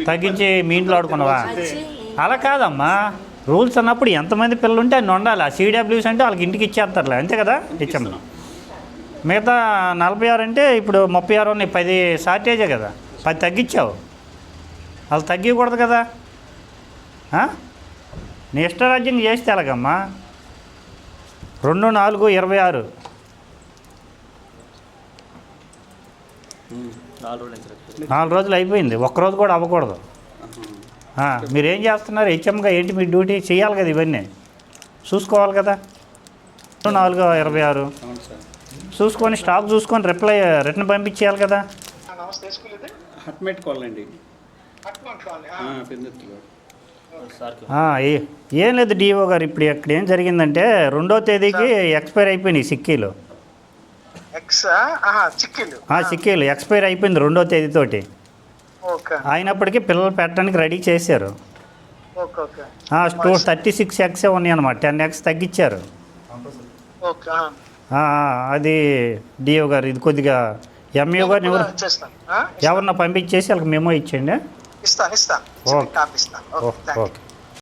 తగ్గించి మీ ఇంట్లో ఆడుకున్నావా? అలా కాదమ్మా, రూల్స్ అన్నప్పుడు ఎంతమంది పిల్లలు ఉంటే అన్ని ఉండాలి. ఆ CWS అంటే వాళ్ళకి ఇంటికి ఇచ్చేస్తారులే, అంతే కదా? ఇచ్చాము. మిగతా 46 అంటే ఇప్పుడు 36 ఉన్నాయి, 10 షార్టేజే కదా, 10 తగ్గించావు. వాళ్ళు తగ్గకూడదు కదా. నీ ఇష్టరాజ్యం చేస్తే ఎలాగమ్మా? 2, 4, 26. 4 రోజులు అయిపోయింది, ఒక్కరోజు కూడా అవ్వకూడదు. మీరేం చేస్తున్నారు? హెచ్ఎంగా ఏంటి మీ డ్యూటీ? చేయాలి కదా, ఇవన్నీ చూసుకోవాలి కదా. 4, 26 చూసుకొని స్టాక్ చూసుకొని రిటర్న్ పంపించేయాలి కదా. ఏం లేదు డిఓ గారు, ఇప్పుడు ఇక్కడ ఏం జరిగిందంటే 2వ తేదీకి ఎక్స్పైర్ అయిపోయినాయి సిక్కీలు. సిక్కీలు ఎక్స్పైర్ అయిపోయింది 2వ తేదీతోటి. అయినప్పటికీ పిల్లలు పెట్టడానికి రెడీ చేశారు. 36X ఉన్నాయి అన్నమాట, 10X తగ్గించారు. అది డిఓ గారు, ఇది కొద్దిగా ఎంఈఓ గారిని ఎవరన్నా పంపించేసి వాళ్ళకి మెమో ఇచ్చేయండి. ఇస్తా. ఓకే.